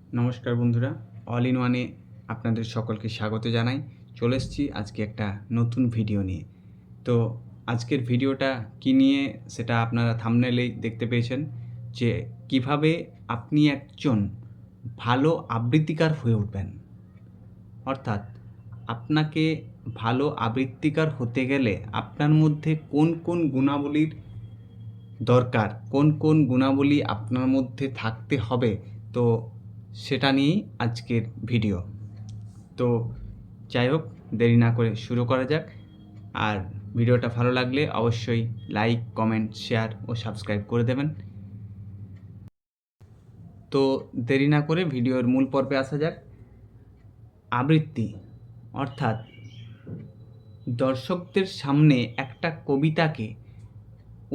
নমস্কার বন্ধুরা, all in ওয়ানে আপনাদের সকলকে স্বাগত জানাই। চলে এসেছি আজকে একটা নতুন ভিডিও নিয়ে। তো আজকের ভিডিওটা কী নিয়ে সেটা আপনারা থাম্বনেইলেই দেখতে পেয়েছেন, যে কিভাবে আপনি একজন ভালো আবৃত্তিকার হয়ে উঠবেন। অর্থাৎ আপনাকে ভালো আবৃত্তিকার হতে গেলে আপনার মধ্যে কোন কোন গুণাবলীর দরকার, কোন কোন গুণাবলী আপনার মধ্যে থাকতে হবে, তো সেটা নিয়েই আজকের ভিডিও। তো যাই হোক, দেরি না করে শুরু করা যাক। আর ভিডিওটা ভালো লাগলে অবশ্যই লাইক, কমেন্ট, শেয়ার ও সাবস্ক্রাইব করে দেবেন। তো দেরি না করে ভিডিওর মূল পর্বে আসা যাক। আবৃত্তি অর্থাৎ দর্শকদের সামনে একটা কবিতাকে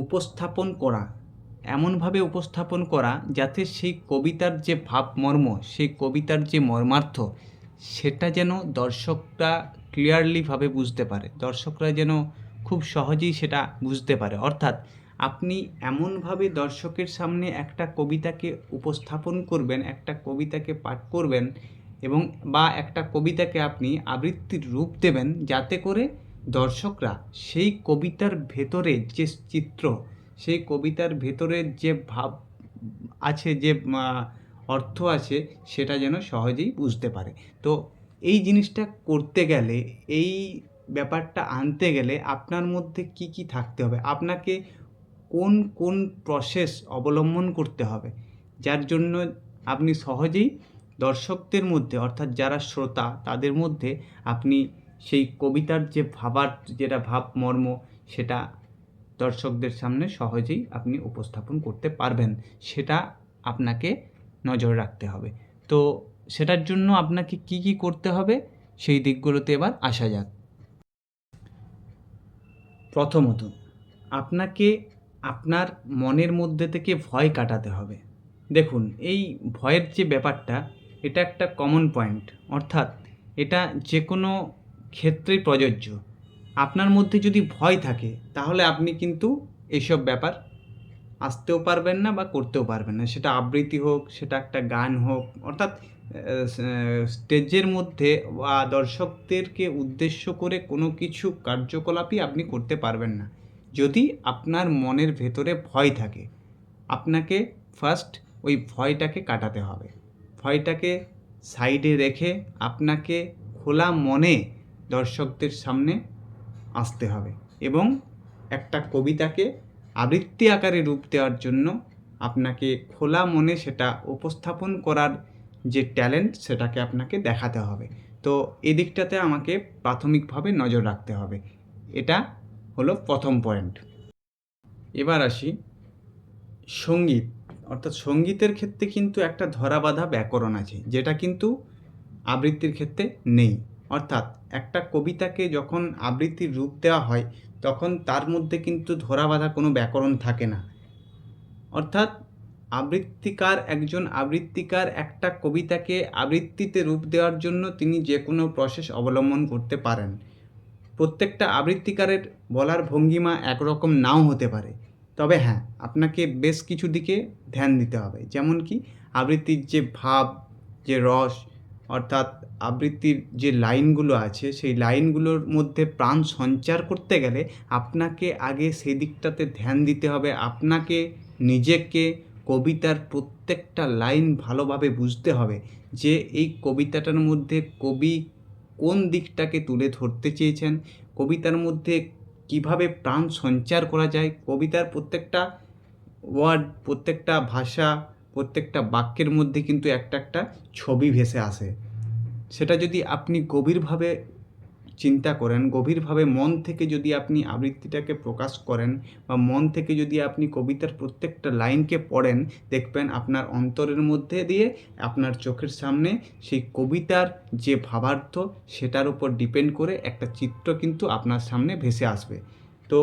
উপস্থাপন করা, এমনভাবে উপস্থাপন করা যাতে সেই কবিতার যে ভাবমর্ম, সেই কবিতার যে মর্মার্থ, সেটা যেন দর্শকরা ক্লিয়ারলিভাবে বুঝতে পারে, দর্শকরা যেন খুব সহজেই সেটা বুঝতে পারে। অর্থাৎ আপনি এমনভাবে দর্শকের সামনে একটা কবিতাকে উপস্থাপন করবেন, একটা কবিতাকে পাঠ করবেন, এবং বা একটা কবিতাকে আপনি আবৃত্তির রূপ দেবেন, যাতে করে দর্শকরা সেই কবিতার ভেতরে যে চিত্র, সেই কবিতার ভেতরের যে ভাব আছে, যে অর্থ আছে, সেটা যেন সহজেই বুঝতে পারে। তো এই জিনিসটা করতে গেলে, এই ব্যাপারটা আনতে গেলে আপনার মধ্যে কি কি থাকতে হবে, আপনাকে কোন কোন প্রসেস অবলম্বন করতে হবে, যার জন্য আপনি সহজেই দর্শকদের মধ্যে, অর্থাৎ যারা শ্রোতা, তাদের মধ্যে আপনি সেই কবিতার যে যেটা ভাবমর্ম, সেটা দর্শকদের সামনে সহজেই আপনি উপস্থাপন করতে পারবেন, সেটা আপনাকে নজর রাখতে হবে। তো সেটার জন্য আপনাকে কি কি করতে হবে, সেই দিকগুলোতে এবার আসা যাক। প্রথমত, আপনাকে আপনার মনের মধ্যে থেকে ভয় কাটাতে হবে। দেখুন, এই ভয়ের যে ব্যাপারটা, এটা একটা কমন পয়েন্ট, অর্থাৎ এটা যে কোনো ক্ষেত্রেই প্রযোজ্য। আপনার মধ্যে যদি ভয় থাকে, তাহলে আপনি কিন্তু এইসব ব্যাপার আসতেও পারবেন না বা করতেও পারবেন না। সেটা আবৃত্তি হোক, সেটা একটা গান হোক, অর্থাৎ স্টেজের মধ্যে বা দর্শকদেরকে উদ্দেশ্য করে কোনো কিছু কার্যকলাপই আপনি করতে পারবেন না, যদি আপনার মনের ভেতরে ভয় থাকে। আপনাকে ফার্স্ট ওই ভয়টাকে কাটাতে হবে। ভয়টাকে সাইডে রেখে আপনাকে খোলা মনে দর্শকদের সামনে আসতে হবে, এবং একটা কবিতাকে আবৃত্তি আকারে রূপ দেওয়ার জন্য আপনাকে খোলা মনে সেটা উপস্থাপন করার যে ট্যালেন্ট, সেটাকে আপনাকে দেখাতে হবে। তো এই দিকটাতে আমাকে প্রাথমিকভাবে নজর রাখতে হবে। এটা হলো প্রথম পয়েন্ট। এবার আসি সঙ্গীত। অর্থাৎ সঙ্গীতের ক্ষেত্রে কিন্তু একটা ধরাবাঁধা ব্যাকরণ আছে, যেটা কিন্তু আবৃত্তির ক্ষেত্রে নেই। অর্থাৎ একটা কবিতাকে যখন আবৃত্তির রূপ দেওয়া হয়, তখন তার মধ্যে কিন্তু ধরাবাঁধা কোনো ব্যাকরণ থাকে না। অর্থাৎ একজন আবৃত্তিকার একটা কবিতাকে আবৃত্তিতে রূপ দেওয়ার জন্য তিনি যে কোনো প্রসেস অবলম্বন করতে পারেন। প্রত্যেকটা আবৃত্তিকারের বলার ভঙ্গিমা একরকম নাও হতে পারে, তবে হ্যাঁ, আপনাকে বেশ কিছু দিকে ধ্যান দিতে হবে। যেমন কি, আবৃত্তির যে ভাব, যে রস, অর্থাৎ আবৃত্তির যে লাইনগুলো আছে, সেই লাইনগুলোর মধ্যে প্রাণ সঞ্চার করতে গেলে আপনাকে আগে সেই দিকটাতে ধ্যান দিতে হবে। আপনাকে নিজেকে কবিতার প্রত্যেকটা লাইন ভালোভাবে বুঝতে হবে, যে এই কবিতাটার মধ্যে কবি কোন দিকটাকে তুলে ধরতে চেয়েছেন, কবিতার মধ্যে কিভাবে প্রাণ সঞ্চার করা যায়, কবিতার প্রত্যেকটা ওয়ার্ড, প্রত্যেকটা ভাষা, প্রত্যেকটা বাক্যের মধ্যে কিন্তু একটা একটা ছবি ভেসে আসে। সেটা যদি আপনি গভীরভাবে চিন্তা করেন, গভীরভাবে মন থেকে যদি আপনি আবৃত্তিটাকে প্রকাশ করেন, বা মন থেকে যদি আপনি কবিতার প্রত্যেকটা লাইনকে পড়েন, দেখবেন আপনার অন্তরের মধ্যে দিয়ে আপনার চোখের সামনে সেই কবিতার যে ভাবার্থ, সেটার উপর ডিপেন্ড করে একটা চিত্র কিন্তু আপনার সামনে ভেসে আসবে। তো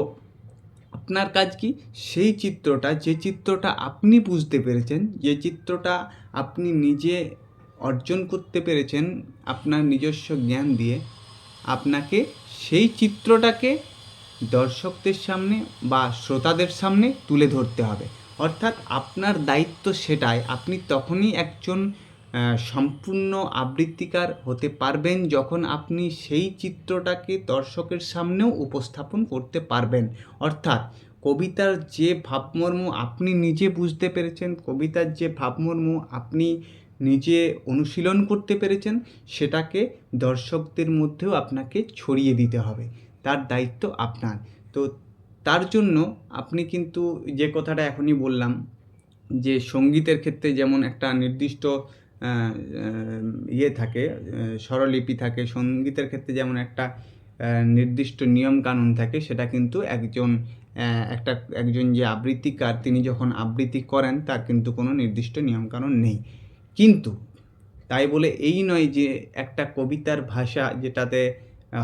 আপনার কাজ কি, সেই চিত্রটা, যে চিত্রটা আপনি বুঝতে পেরেছেন, যে চিত্রটা আপনি নিজে অর্জন করতে পেরেছেন আপনার নিজস্ব জ্ঞান দিয়ে, আপনাকে সেই চিত্রটাকে দর্শকদের সামনে বা শ্রোতাদের সামনে তুলে ধরতে হবে। অর্থাৎ আপনার দায়িত্ব সেটাই। আপনি তখনই একজন সম্পূর্ণ আবৃত্তিকার হতে পারবেন যখন আপনি সেই চিত্রটাকে দর্শকের সামনেও উপস্থাপন করতে পারবেন। অর্থাৎ কবিতার যে ভাবমর্ম আপনি নিজে বুঝতে পেরেছেন, কবিতার যে ভাবমর্ম আপনি নিজে অনুশীলন করতে পেরেছেন, সেটাকে দর্শকদের মধ্যেও আপনাকে ছড়িয়ে দিতে হবে। তার দায়িত্ব আপনার। তো তার জন্য আপনি কিন্তু যে কথাটা এখনই বললাম, যে সঙ্গীতের ক্ষেত্রে যেমন একটা নির্দিষ্ট ইয়ে থাকে, স্বরলিপি থাকে, সঙ্গীতের ক্ষেত্রে যেমন একটা নির্দিষ্ট নিয়মকানুন থাকে, সেটা কিন্তু একজন যে আবৃত্তিকার তিনি যখন আবৃত্তি করেন তার কিন্তু কোনো নির্দিষ্ট নিয়মকানুন নেই। কিন্তু তাই বলে এই নয় যে একটা কবিতার ভাষা যেটাতে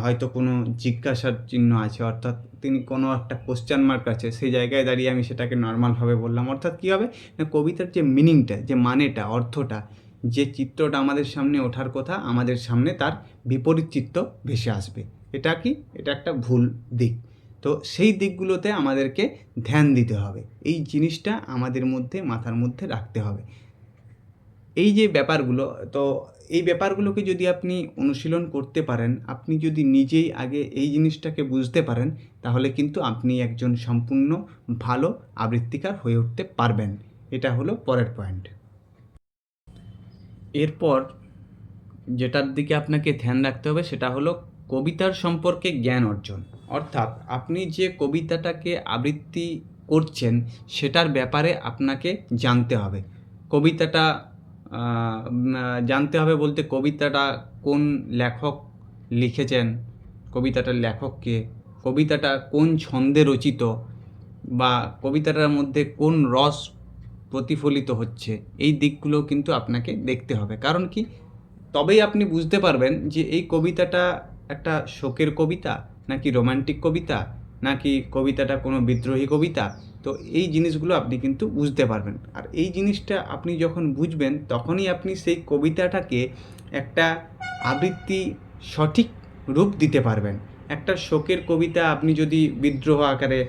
হয়তো কোনো জিজ্ঞাসার চিহ্ন আছে, অর্থাৎ তিনি কোনো একটা কোশ্চেন মার্ক আছে, সেই জায়গায় দাঁড়িয়ে আমি সেটাকে নর্মালভাবে বললাম। অর্থাৎ কী হবে না, কবিতার যে মিনিংটা, যে মানেটা, অর্থটা, যে চিত্রটা আমাদের সামনে ওঠার কথা, আমাদের সামনে তার বিপরীত চিত্র ভেসে আসবে। এটা একটা ভুল দিক। তো সেই দিকগুলোতে আমাদেরকে ধ্যান দিতে হবে। এই জিনিসটা আমাদের মধ্যে, মাথার মধ্যে রাখতে হবে। এই যে ব্যাপারগুলো, তো এই ব্যাপারগুলোকে যদি আপনি অনুশীলন করতে পারেন, আপনি যদি নিজেই আগে এই জিনিসটাকে বুঝতে পারেন, তাহলে কিন্তু আপনি একজন সম্পূর্ণ ভালো আবৃত্তিকার হয়ে উঠতে পারবেন। এটা হলো পরের পয়েন্ট। এরপর যেটার দিকে আপনাকে ধ্যান রাখতে হবে সেটা হলো কবিতার সম্পর্কে জ্ঞান অর্জন। অর্থাৎ আপনি যে কবিতাটাকে আবৃত্তি করছেন সেটার ব্যাপারে আপনাকে জানতে হবে। কবিতাটা জানতে হবে বলতে, কবিতাটা কোন লেখক লিখেছেন, কবিতাটার লেখক কে, কবিতাটা কোন ছন্দে রচিত, বা কবিতাটার মধ্যে কোন রস প্রতিফলিত হচ্ছে, এই দিকগুলো কিন্তু আপনাকে দেখতে হবে। কারণ কি, তবেই আপনি বুঝতে পারবেন যে এই কবিতাটা একটা শোকের কবিতা, নাকি রোমান্টিক কবিতা, নাকি কবিতাটা কোনো বিদ্রোহী কবিতা। তো এই জিনিসগুলো আপনি কিন্তু বুঝতে পারবেন। আর এই জিনিসটা আপনি যখন বুঝবেন, তখনই আপনি সেই কবিতাটাকে একটা আবৃত্তি সঠিক রূপ দিতে পারবেন। একটা শোকের কবিতা আপনি যদি বিদ্রোহ আকারে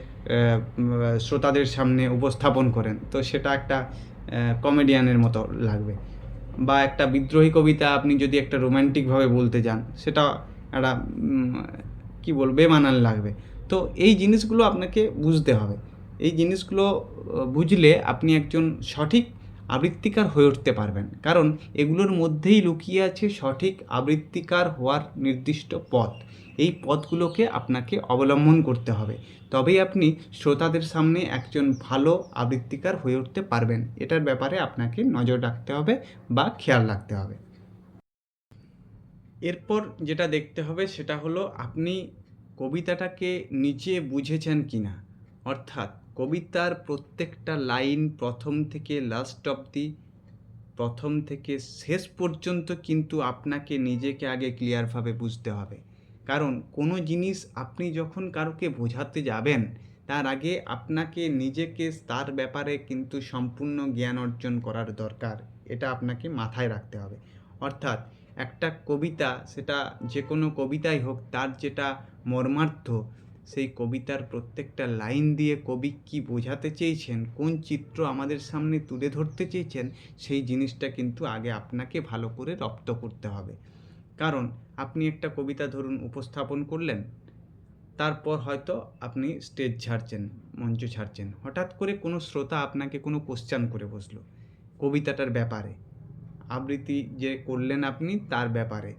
শ্রোতাদের সামনে উপস্থাপন করেন, তো সেটা একটা কমেডিয়ানের মতো লাগবে। বা একটা বিদ্রোহী কবিতা আপনি যদি একটা রোম্যান্টিকভাবে বলতে যান, সেটা একটা কী বলবো, বেমানান লাগবে। তো এই জিনিসগুলো আপনাকে বুঝতে হবে। এই জিনিসগুলো বুঝলে আপনি একজন সঠিক আবৃত্তিকার হয়ে উঠতে পারবেন। কারণ এগুলোর মধ্যেই লুকিয়ে আছে সঠিক আবৃত্তিকার হওয়ার নির্দিষ্ট পথ। এই পথগুলোকে আপনাকে অবলম্বন করতে হবে। তবেই আপনি শ্রোতাদের সামনে একজন ভালো আবৃত্তিকার হয়ে উঠতে পারবেন। এটার ব্যাপারে আপনাকে নজর রাখতে হবে বা খেয়াল রাখতে হবে। এরপর যেটা দেখতে হবে সেটা হলো আপনি কবিতাটাকে নিজে বুঝেছেন কিনা। অর্থাৎ কবিতার প্রত্যেকটা লাইন প্রথম থেকে লাস্ট অবধি, প্রথম থেকে শেষ পর্যন্ত কিন্তু আপনাকে নিজেকে আগে ক্লিয়ারভাবে বুঝতে হবে। কারণ কোনো জিনিস আপনি যখন কারোকে বোঝাতে যাবেন, তার আগে আপনাকে নিজেকে তার ব্যাপারে কিন্তু সম্পূর্ণ জ্ঞান অর্জন করার দরকার। এটা আপনাকে মাথায় রাখতে হবে। অর্থাৎ একটা কবিতা, সেটা যে কোনো কবিতাই হোক, তার যেটা মর্মার্থ, সেই কবিতার প্রত্যেকটা লাইন দিয়ে কবি কী বোঝাতে চেয়েছেন, কোন চিত্র আমাদের সামনে তুলে ধরতে চেয়েছেন, সেই জিনিসটা কিন্তু আগে আপনাকে ভালো করে রপ্ত করতে হবে। কারণ আপনি একটা কবিতা ধরুন উপস্থাপন করলেন, তারপর হয়তো আপনি স্টেজ ছাড়ছেন, মঞ্চ ছাড়ছেন, হঠাৎ করে কোনো শ্রোতা আপনাকে কোনো কোশ্চেন করে বসলো কবিতাটার ব্যাপারে, আবৃত্তি যে করলেন আপনি তার ব্যাপারে,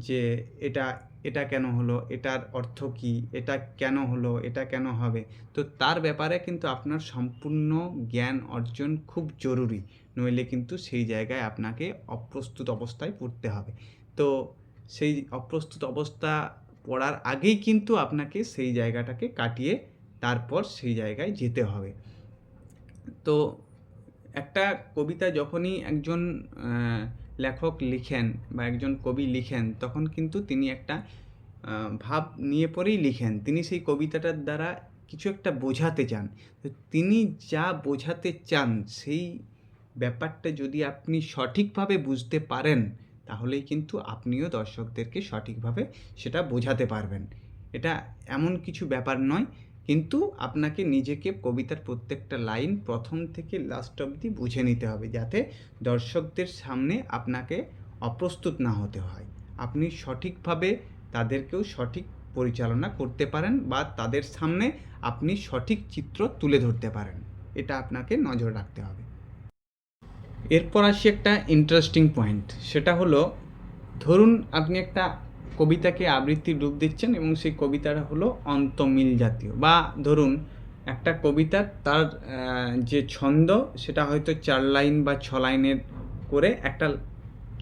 যে এটা এটা কেন হলো, এটার অর্থ কী, এটা কেন হলো, এটা কেন হবে। তো তার ব্যাপারে কিন্তু আপনার সম্পূর্ণ জ্ঞান অর্জন খুব জরুরি। নইলে কিন্তু সেই জায়গায় আপনাকে অপ্রস্তুত অবস্থায় পড়তে হবে। তো সেই অপ্রস্তুত অবস্থা পড়ার আগেই কিন্তু আপনাকে সেই জায়গাটাকে কাটিয়ে তারপর সেই জায়গায় যেতে হবে। তো একটা কবিতা যখনই একজন লেখক লিখেন বা একজন কবি লিখেন, তখন কিন্তু তিনি একটা ভাব নিয়ে পরেই লিখেন। তিনি সেই কবিতাটার দ্বারা কিছু একটা বোঝাতে চান। তো তিনি যা বোঝাতে চান, সেই ব্যাপারটা যদি আপনি সঠিকভাবে বুঝতে পারেন, তাহলেই কিন্তু আপনিও দর্শকদেরকে সঠিকভাবে সেটা বোঝাতে পারবেন। এটা এমন কিছু ব্যাপার নয় কিন্তু আপনাকে নিজেকে কবিতার প্রত্যেকটা লাইন প্রথম থেকে লাস্ট অবধি বুঝে নিতে হবে, যাতে দর্শকদের সামনে আপনাকে অপ্রস্তুত না হতে হয়, আপনি সঠিকভাবে তাদেরকেও সঠিক পরিচালনা করতে পারেন বা তাদের সামনে আপনি সঠিক চিত্র তুলে ধরতে পারেন। এটা আপনাকে নজর রাখতে হবে। এরপর আসি একটা ইন্টারেস্টিং পয়েন্ট, সেটা হলো ধরুন আপনি একটা কবিতাকে আবৃত্তির রূপ দিচ্ছেন এবং সেই কবিতাটা হলো অন্তমিল জাতীয়, বা ধরুন একটা কবিতার তার যে ছন্দ সেটা হয়তো 4 লাইন বা 6 লাইনের করে একটা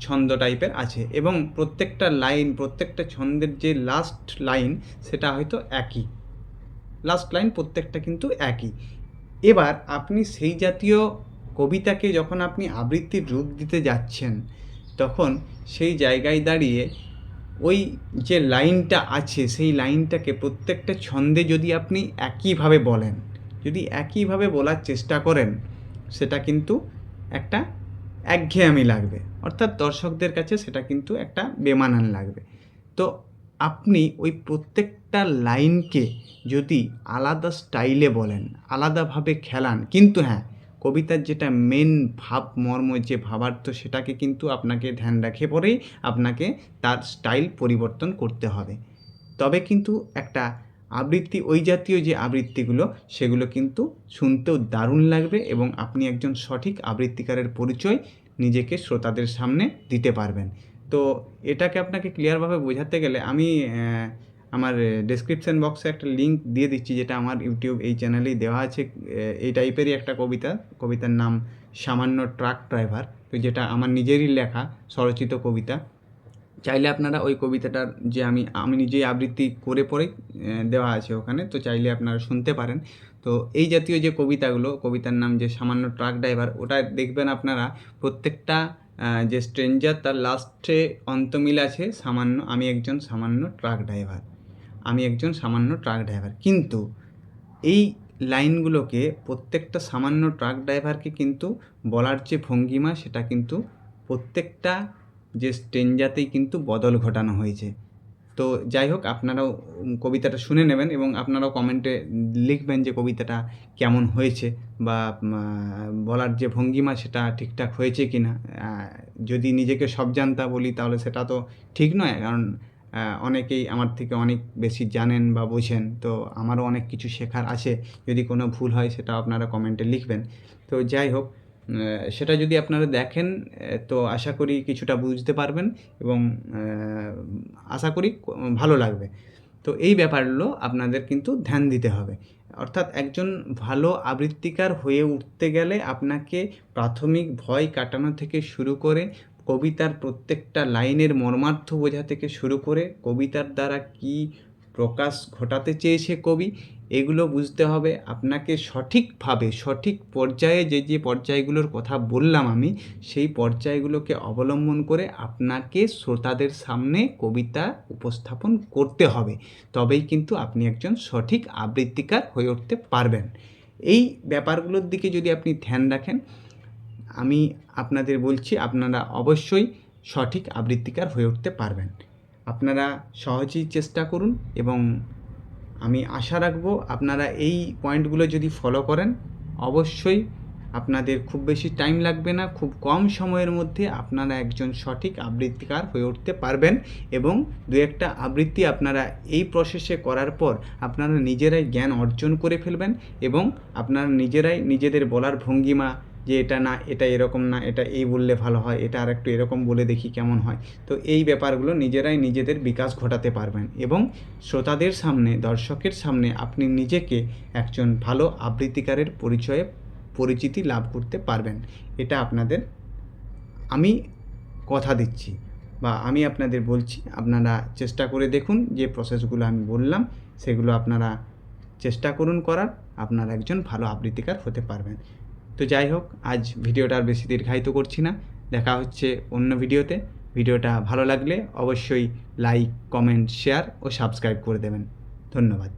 ছন্দ টাইপের আছে এবং প্রত্যেকটা লাইন, প্রত্যেকটা ছন্দের যে লাস্ট লাইন সেটা হয়তো একই, লাস্ট লাইন প্রত্যেকটা কিন্তু একই। এবার আপনি সেই জাতীয় কবিতাকে যখন আপনি আবৃত্তির রূপ দিতে যাচ্ছেন, তখন সেই জায়গায় দাঁড়িয়ে ওই যে লাইনটা আছে সেই লাইনটাকে প্রত্যেকটা ছন্দে যদি আপনি একইভাবে বলেন, যদি একইভাবে বলার চেষ্টা করেন, সেটা কিন্তু একটা একঘেয়েমি লাগবে, অর্থাৎ দর্শকদের কাছে সেটা কিন্তু একটা বেমানান লাগবে। তো আপনি ওই প্রত্যেকটা লাইনকে যদি আলাদা স্টাইলে বলেন, আলাদাভাবে খেলান, কিন্তু হ্যাঁ, কবিতার যেটা মেন ভাব মর্ম যে ভাবার্থ সেটাকে কিন্তু আপনাকে ধ্যান রেখে পরেই আপনাকে তার স্টাইল পরিবর্তন করতে হবে। তবে কিন্তু একটা আবৃত্তি, ওই জাতীয় যে আবৃত্তিগুলো সেগুলো কিন্তু শুনতেও দারুণ লাগবে এবং আপনি একজন সঠিক আবৃত্তিকারের পরিচয় নিজেকে শ্রোতাদের সামনে দিতে পারবেন। তো এটাকে আপনাকে ক্লিয়ারভাবে বোঝাতে গেলে আমি আমার ডেসক্রিপশন বক্সে একটা লিঙ্ক দিয়ে দিচ্ছি, যেটা আমার ইউটিউব এই চ্যানেলেই দেওয়া আছে। এই টাইপেরই একটা কবিতার নাম সামান্য ট্রাক ড্রাইভার, তো যেটা আমার নিজেরই লেখা স্বরচিত কবিতা। চাইলে আপনারা ওই কবিতাটার যে আমি নিজেই আবৃত্তি করে পরেই দেওয়া আছে ওখানে, তো চাইলে আপনারা শুনতে পারেন। তো এই জাতীয় যে কবিতাগুলো, কবিতার নাম যে সামান্য ট্রাক ড্রাইভার, ওটা দেখবেন আপনারা প্রত্যেকটা যে স্ট্রেঞ্জার তার লাস্টে অন্তমিল আছে সামান্য, আমি একজন সামান্য ট্রাক ড্রাইভার, আমি একজন সামান্য ট্রাক ড্রাইভার। কিন্তু এই লাইনগুলোকে প্রত্যেকটা সামান্য ট্রাক ড্রাইভারকে কিন্তু বলার যে ভঙ্গিমা সেটা কিন্তু প্রত্যেকটা যে স্ট্রেঞ্জাতেই কিন্তু বদল ঘটানো হয়েছে। তো যাই হোক, আপনারাও কবিতাটা শুনে নেবেন এবং আপনারাও কমেন্টে লিখবেন যে কবিতাটা কেমন হয়েছে বা বলার যে ভঙ্গিমা সেটা ঠিকঠাক হয়েছে কি না। যদি নিজেকে সব জানতা বলি তাহলে সেটা তো ঠিক নয়, কারণ অনেকেই আমার থেকে অনেক বেশি জানেন বা বোঝেন, তো আমারও অনেক কিছু শেখার আছে। যদি কোনো ভুল হয় সেটা আপনারা কমেন্টে লিখবেন। তো যাই হোক, সেটা যদি আপনারা দেখেন তো আশা করি কিছুটা বুঝতে পারবেন এবং আশা করি ভালো লাগবে। তো এই ব্যাপারগুলো আপনাদের কিন্তু ধ্যান দিতে হবে। অর্থাৎ একজন ভালো আবৃত্তিকার হয়ে উঠতে গেলে আপনাকে প্রাথমিক ভয় কাটানো থেকে শুরু করে, কবিতার প্রত্যেকটা লাইনের মর্মার্থ বোঝা থেকে শুরু করে, কবিতার দ্বারা কী প্রকাশ ঘটাতে চেয়েছে কবি, এগুলো বুঝতে হবে। আপনাকে সঠিকভাবে সঠিক পর্যায়ে যে পর্যায়গুলোর কথা বললাম আমি, সেই পর্যায়গুলোকে অবলম্বন করে আপনাকে শ্রোতাদের সামনে কবিতা উপস্থাপন করতে হবে। তবেই কিন্তু আপনি একজন সঠিক আবৃত্তিকার হয়ে উঠতে পারবেন। এই ব্যাপারগুলোর দিকে যদি আপনি ধ্যান রাখেন, আমি আপনাদের বলছি আপনারা অবশ্যই সঠিক আবৃত্তিকার হয়ে উঠতে পারবেন। আপনারা সহজেই চেষ্টা করুন এবং আমি আশা রাখবো আপনারা এই পয়েন্টগুলো যদি ফলো করেন, অবশ্যই আপনাদের খুব বেশি টাইম লাগবে না, খুব কম সময়ের মধ্যে আপনারা একজন সঠিক আবৃত্তিকার হয়ে উঠতে পারবেন এবং দু একটা আবৃত্তি আপনারা এই প্রসেসে করার পর আপনারা নিজেরাই জ্ঞান অর্জন করে ফেলবেন এবং আপনারা নিজেরাই নিজেদের বলার ভঙ্গিমা, যে এটা না, এটা এরকম না, এটা এই বললে ভালো হয়, এটা আর একটু এরকম বলে দেখি কেমন হয়। তো এই ব্যাপারগুলো নিজেরাই নিজেদের বিকাশ ঘটাতে পারবেন এবং শ্রোতাদের সামনে, দর্শকের সামনে আপনি নিজেকে একজন ভালো আবৃত্তিকারের পরিচিতি লাভ করতে পারবেন। এটা আপনাদের আমি কথা দিচ্ছি বা আমি আপনাদের বলছি, আপনারা চেষ্টা করে দেখুন। যে প্রসেসগুলো আমি বললাম সেগুলো আপনারা চেষ্টা করুন করার, আপনারা একজন ভালো আবৃত্তিকার হতে পারবেন। তো যাই হোক, আজ ভিডিওটা আর বেশি দীর্ঘায়িত করছি না, দেখা হচ্ছে অন্য ভিডিওতে। ভিডিওটা ভালো লাগলে অবশ্যই লাইক, কমেন্ট, শেয়ার ও সাবস্ক্রাইব করে দেবেন। ধন্যবাদ।